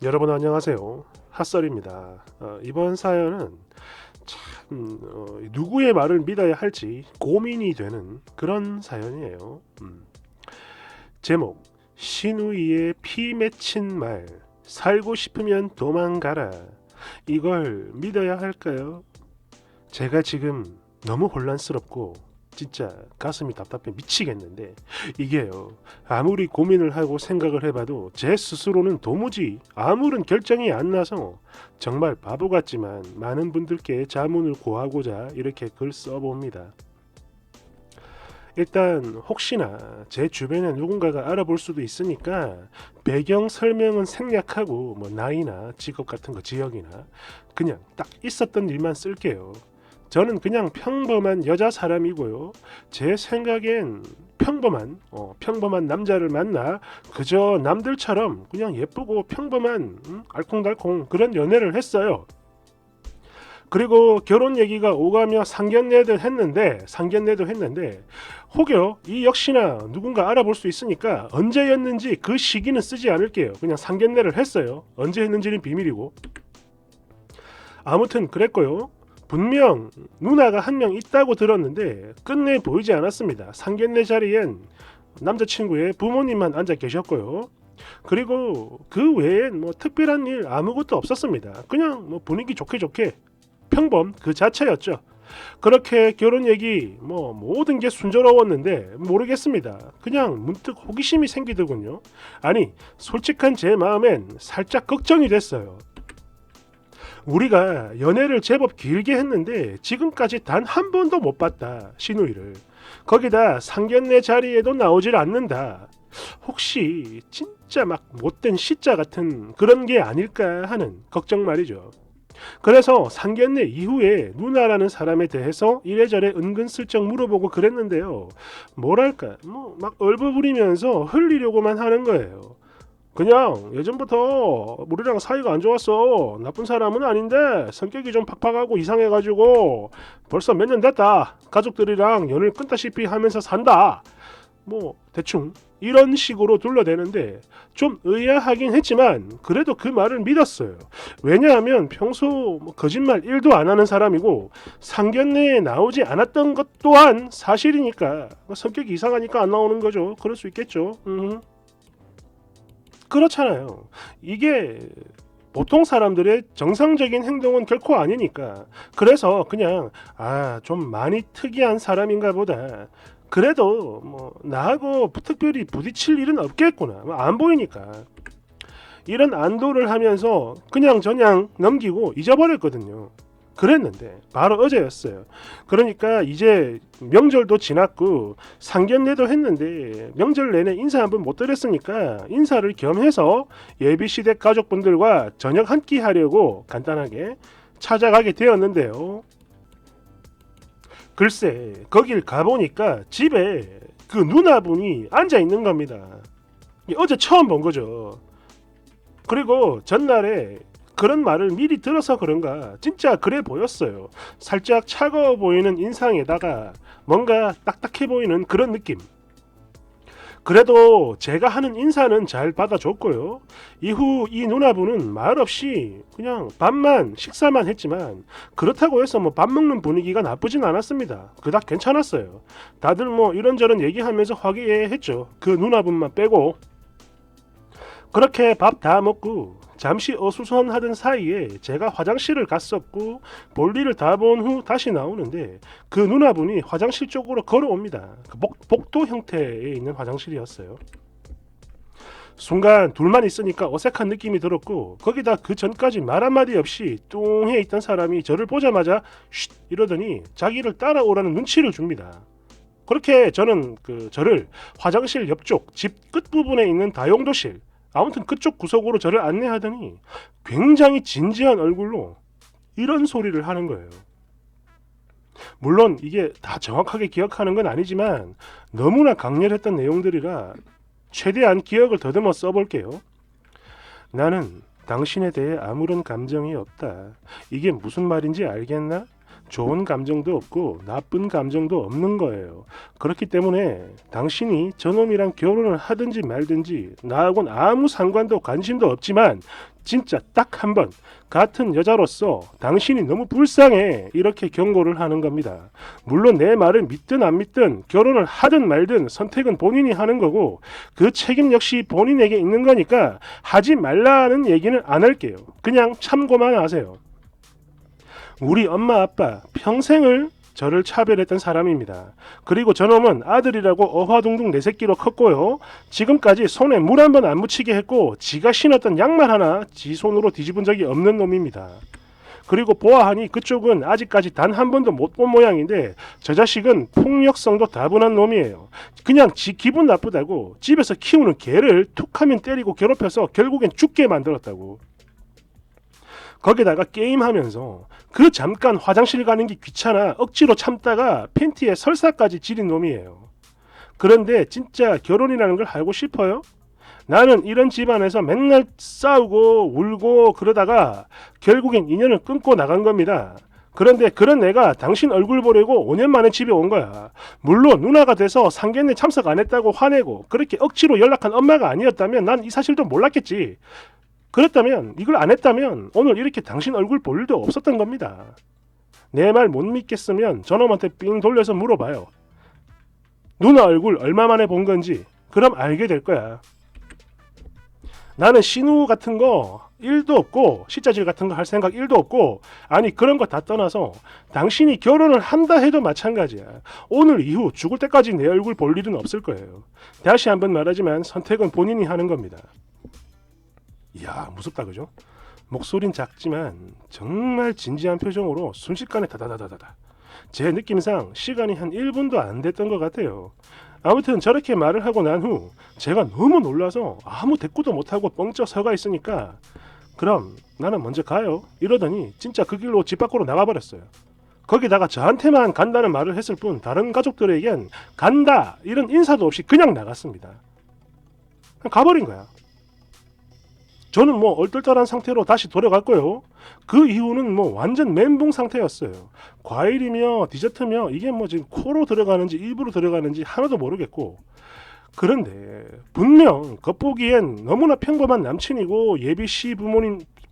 여러분 안녕하세요. 핫설입니다. 이번 사연은 참 누구의 말을 믿어야 할지 고민이 되는 그런 사연이에요. 제목 신우이의 피 맺힌 말 살고 싶으면 도망가라. 이걸 믿어야 할까요? 제가 지금 너무 혼란스럽고 진짜 가슴이 답답해 미치겠는데 이게요, 아무리 고민을 하고 생각을 해봐도 제 스스로는 도무지 아무런 결정이 안 나서 정말 바보 같지만 많은 분들께 자문을 구하고자 이렇게 글 써봅니다. 일단 혹시나 제 주변에 누군가가 알아볼 수도 있으니까 배경 설명은 생략하고 뭐 나이나 직업 같은 거, 지역이나 그냥 딱 있었던 일만 쓸게요. 저는 그냥 평범한 여자 사람이고요. 제 생각엔 평범한 남자를 만나 그저 남들처럼 그냥 예쁘고 평범한 알콩달콩 그런 연애를 했어요. 그리고 결혼 얘기가 오가며 상견례도 했는데 혹여 이 역시나 누군가 알아볼 수 있으니까 언제였는지 그 시기는 쓰지 않을게요. 그냥 상견례를 했어요. 언제 했는지는 비밀이고. 아무튼 그랬고요. 분명 누나가 한 명 있다고 들었는데 끝내 보이지 않았습니다. 상견례 자리엔 남자친구의 부모님만 앉아 계셨고요. 그리고 그 외엔 뭐 특별한 일 아무것도 없었습니다. 그냥 뭐 분위기 좋게 좋게 평범 그 자체였죠. 그렇게 결혼 얘기 뭐 모든 게 순조로웠는데 모르겠습니다. 그냥 문득 호기심이 생기더군요. 아니 솔직한 제 마음엔 살짝 걱정이 됐어요. 우리가 연애를 제법 길게 했는데 지금까지 단 한 번도 못 봤다. 신우이를. 거기다 상견례 자리에도 나오질 않는다. 혹시 진짜 막 못된 시자 같은 그런 게 아닐까 하는 걱정 말이죠. 그래서 상견례 이후에 누나라는 사람에 대해서 이래저래 은근슬쩍 물어보고 그랬는데요. 뭐랄까 뭐 막 얼버무리면서 흘리려고만 하는 거예요. 그냥 예전부터 우리랑 사이가 안 좋았어. 나쁜 사람은 아닌데 성격이 좀 팍팍하고 이상해가지고 벌써 몇 년 됐다. 가족들이랑 연을 끊다시피 하면서 산다. 뭐 대충 이런 식으로 둘러대는데 좀 의아하긴 했지만 그래도 그 말을 믿었어요. 왜냐하면 평소 뭐 거짓말 1도 안 하는 사람이고 상견례에 나오지 않았던 것 또한 사실이니까 성격이 이상하니까 안 나오는 거죠. 그럴 수 있겠죠. 그렇잖아요. 이게 보통 사람들의 정상적인 행동은 결코 아니니까. 그래서 그냥 좀 많이 특이한 사람인가 보다. 그래도 뭐 나하고 특별히 부딪힐 일은 없겠구나. 뭐안 보이니까. 이런 안도를 하면서 그냥 저냥 넘기고 잊어버렸거든요. 그랬는데 바로 어제였어요. 그러니까 이제 명절도 지났고 상견례도 했는데 명절 내내 인사 한 번 못 드렸으니까 인사를 겸해서 예비시댁 가족분들과 저녁 한 끼 하려고 간단하게 찾아가게 되었는데요. 글쎄 거길 가보니까 집에 그 누나분이 앉아 있는 겁니다. 어제 처음 본 거죠. 그리고 전날에 그런 말을 미리 들어서 그런가 진짜 그래 보였어요. 살짝 차가워 보이는 인상에다가 뭔가 딱딱해 보이는 그런 느낌. 그래도 제가 하는 인사는 잘 받아줬고요. 이후 이 누나분은 말없이 그냥 밥만 식사만 했지만 그렇다고 해서 뭐 밥 먹는 분위기가 나쁘진 않았습니다. 그닥 괜찮았어요. 다들 뭐 이런저런 얘기하면서 화기애애했죠. 그 누나분만 빼고. 그렇게 밥 다 먹고 잠시 어수선하던 사이에 제가 화장실을 갔었고 볼일을 다 본 후 다시 나오는데 그 누나분이 화장실 쪽으로 걸어옵니다. 그 복도 형태에 있는 화장실이었어요. 순간 둘만 있으니까 어색한 느낌이 들었고 거기다 그 전까지 말 한마디 없이 뚱해 있던 사람이 저를 보자마자 쉿 이러더니 자기를 따라오라는 눈치를 줍니다. 그렇게 저는 저를 화장실 옆쪽 집 끝부분에 있는 다용도실 아무튼 그쪽 구석으로 저를 안내하더니 굉장히 진지한 얼굴로 이런 소리를 하는 거예요. 물론 이게 다 정확하게 기억하는 건 아니지만 너무나 강렬했던 내용들이라 최대한 기억을 더듬어 써볼게요. 나는 당신에 대해 아무런 감정이 없다. 이게 무슨 말인지 알겠나? 좋은 감정도 없고 나쁜 감정도 없는 거예요. 그렇기 때문에 당신이 저놈이랑 결혼을 하든지 말든지 나하고는 아무 상관도 관심도 없지만 진짜 딱 한 번 같은 여자로서 당신이 너무 불쌍해 이렇게 경고를 하는 겁니다. 물론 내 말을 믿든 안 믿든 결혼을 하든 말든 선택은 본인이 하는 거고 그 책임 역시 본인에게 있는 거니까 하지 말라는 얘기는 안 할게요. 그냥 참고만 하세요. 우리 엄마 아빠 평생을 저를 차별했던 사람입니다. 그리고 저놈은 아들이라고 어화둥둥 내 새끼로 컸고요. 지금까지 손에 물 한 번 안 묻히게 했고 지가 신었던 양말 하나 지 손으로 뒤집은 적이 없는 놈입니다. 그리고 보아하니 그쪽은 아직까지 단 한 번도 못 본 모양인데 저 자식은 폭력성도 다분한 놈이에요. 그냥 지 기분 나쁘다고 집에서 키우는 개를 툭하면 때리고 괴롭혀서 결국엔 죽게 만들었다고. 거기다가 게임하면서 그 잠깐 화장실 가는 게 귀찮아 억지로 참다가 팬티에 설사까지 지린 놈이에요. 그런데 진짜 결혼이라는 걸 알고 싶어요? 나는 이런 집안에서 맨날 싸우고 울고 그러다가 결국엔 인연을 끊고 나간 겁니다. 그런데 그런 애가 당신 얼굴 보려고 5년 만에 집에 온 거야. 물론 누나가 돼서 상견례 참석 안 했다고 화내고 그렇게 억지로 연락한 엄마가 아니었다면 난 이 사실도 몰랐겠지. 그랬다면 이걸 안 했다면 오늘 이렇게 당신 얼굴 볼 일도 없었던 겁니다. 내 말 못 믿겠으면 저놈한테 삥 돌려서 물어봐요. 누나 얼굴 얼마 만에 본 건지. 그럼 알게 될 거야. 나는 신우 같은 거 1도 없고 시자질 같은 거 할 생각 1도 없고 아니 그런 거 다 떠나서 당신이 결혼을 한다 해도 마찬가지야. 오늘 이후 죽을 때까지 내 얼굴 볼 일은 없을 거예요. 다시 한번 말하지만 선택은 본인이 하는 겁니다. 이야 무섭다 그죠? 목소린 작지만 정말 진지한 표정으로 순식간에 다다다다다. 제 느낌상 시간이 한 1분도 안 됐던 것 같아요. 아무튼 저렇게 말을 하고 난 후 제가 너무 놀라서 아무 대꾸도 못하고 뻥쩍 서가 있으니까 그럼 나는 먼저 가요 이러더니 진짜 그 길로 집 밖으로 나가버렸어요. 거기다가 저한테만 간다는 말을 했을 뿐 다른 가족들에겐 간다 이런 인사도 없이 그냥 나갔습니다. 그냥 가버린 거야. 저는 뭐 얼떨떨한 상태로 다시 돌아갔고요. 그 이후는 뭐 완전 멘붕 상태였어요. 과일이며 디저트며 이게 뭐 지금 코로 들어가는지 입으로 들어가는지 하나도 모르겠고. 그런데 분명 겉보기엔 너무나 평범한 남친이고 예비씨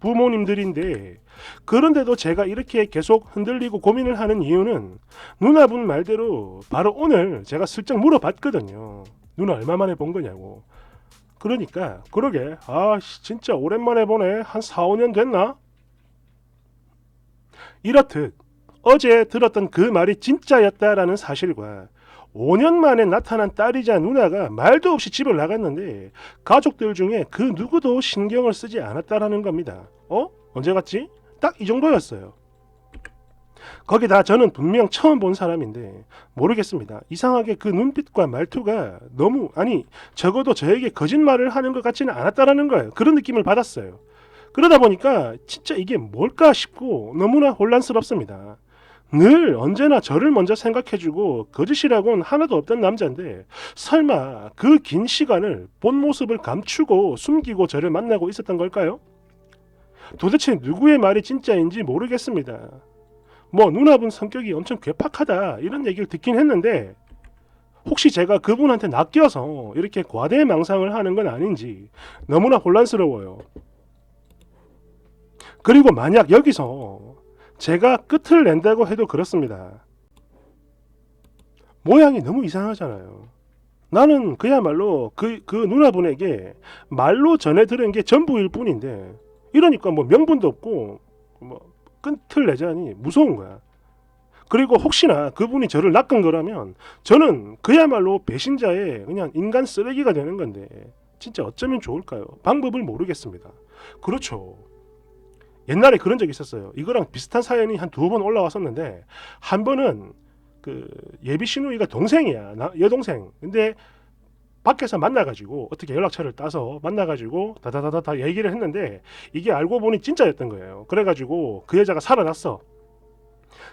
부모님들인데 그런데도 제가 이렇게 계속 흔들리고 고민을 하는 이유는 누나분 말대로 바로 오늘 제가 슬쩍 물어봤거든요. 누나 얼마 만에 본 거냐고. 그러니까 그러게 진짜 오랜만에 보네. 한 4, 5년 됐나? 이렇듯 어제 들었던 그 말이 진짜였다라는 사실과 5년 만에 나타난 딸이자 누나가 말도 없이 집을 나갔는데 가족들 중에 그 누구도 신경을 쓰지 않았다라는 겁니다. 언제 갔지? 딱 이 정도였어요. 거기다 저는 분명 처음 본 사람인데 모르겠습니다. 이상하게 그 눈빛과 말투가 너무 적어도 저에게 거짓말을 하는 것 같지는 않았다라는 거예요. 그런 느낌을 받았어요. 그러다 보니까 진짜 이게 뭘까 싶고 너무나 혼란스럽습니다. 늘 언제나 저를 먼저 생각해주고 거짓이라고는 하나도 없던 남자인데 설마 그 긴 시간을 본 모습을 감추고 숨기고 저를 만나고 있었던 걸까요? 도대체 누구의 말이 진짜인지 모르겠습니다. 뭐 누나분 성격이 엄청 괴팍하다 이런 얘기를 듣긴 했는데 혹시 제가 그분한테 낚여서 이렇게 과대망상을 하는 건 아닌지 너무나 혼란스러워요. 그리고 만약 여기서 제가 끝을 낸다고 해도 그렇습니다. 모양이 너무 이상하잖아요. 나는 그야말로 그 누나분에게 말로 전해 들은 게 전부일 뿐인데 이러니까 뭐 명분도 없고 뭐 끝을 내자니 무서운 거야. 그리고 혹시나 그분이 저를 낚은 거라면 저는 그야말로 배신자의 그냥 인간 쓰레기가 되는 건데 진짜 어쩌면 좋을까요? 방법을 모르겠습니다. 그렇죠. 옛날에 그런 적이 있었어요. 이거랑 비슷한 사연이 한 2번 올라왔었는데 한 번은 그 예비 시누이가 동생이야. 여동생. 근데 밖에서 만나가지고 어떻게 연락처를 따서 만나가지고 다다다다 얘기를 했는데 이게 알고 보니 진짜였던 거예요. 그래가지고 그 여자가 살아났어.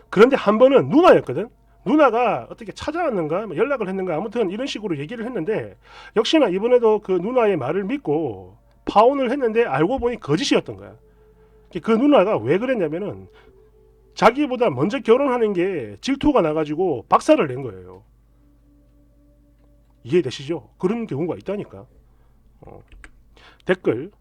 그런데 한 번은 누나였거든. 누나가 어떻게 찾아왔는가 연락을 했는가 아무튼 이런 식으로 얘기를 했는데 역시나 이번에도 그 누나의 말을 믿고 파혼을 했는데 알고 보니 거짓이었던 거야. 그 누나가 왜 그랬냐면은 자기보다 먼저 결혼하는 게 질투가 나가지고 박살을 낸 거예요. 이해되시죠? 그런 경우가 있다니까. 댓글: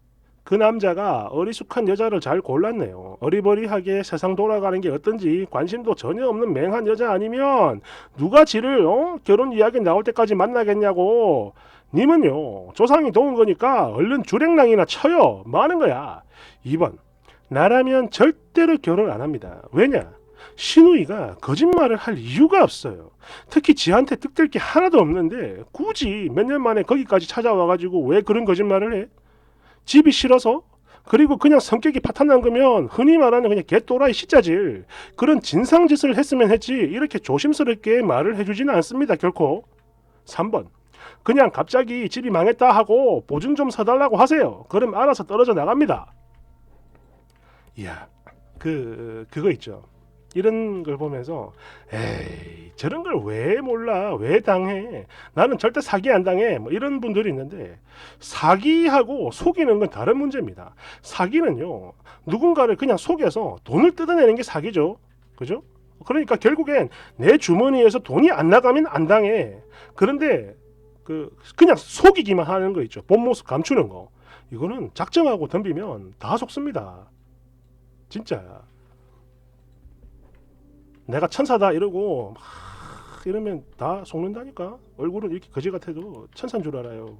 그 남자가 어리숙한 여자를 잘 골랐네요. 어리버리하게 세상 돌아가는 게 어떤지 관심도 전혀 없는 맹한 여자 아니면 누가 지를 결혼 이야기 나올 때까지 만나겠냐고. 님은요 조상이 도운 거니까 얼른 주랭랑이나 쳐요. 뭐 하는 거야. 2번: 나라면 절대로 결혼 안 합니다. 왜냐? 신우이가 거짓말을 할 이유가 없어요. 특히 지한테 득될 게 하나도 없는데 굳이 몇 년 만에 거기까지 찾아와가지고 왜 그런 거짓말을 해? 집이 싫어서? 그리고 그냥 성격이 파탄난 거면 흔히 말하는 그냥 개또라이 시자질, 그런 진상짓을 했으면 했지 이렇게 조심스럽게 말을 해주지는 않습니다. 결코. 3번: 그냥 갑자기 집이 망했다 하고 보증 좀 서달라고 하세요. 그럼 알아서 떨어져 나갑니다. 이야, 그거 있죠. 이런 걸 보면서 에이 저런 걸 왜 몰라, 왜 당해, 나는 절대 사기 안 당해, 뭐 이런 분들이 있는데, 사기하고 속이는 건 다른 문제입니다. 사기는요 누군가를 그냥 속여서 돈을 뜯어내는 게 사기죠. 그죠? 그러니까 결국엔 내 주머니에서 돈이 안 나가면 안 당해. 그런데 그냥 속이기만 하는 거 있죠. 본 모습 감추는 거, 이거는 작정하고 덤비면 다 속습니다. 진짜. 내가 천사다 이러고 막 이러면 다 속는다니까. 얼굴은 이렇게 거지 같아도 천사인 줄 알아요.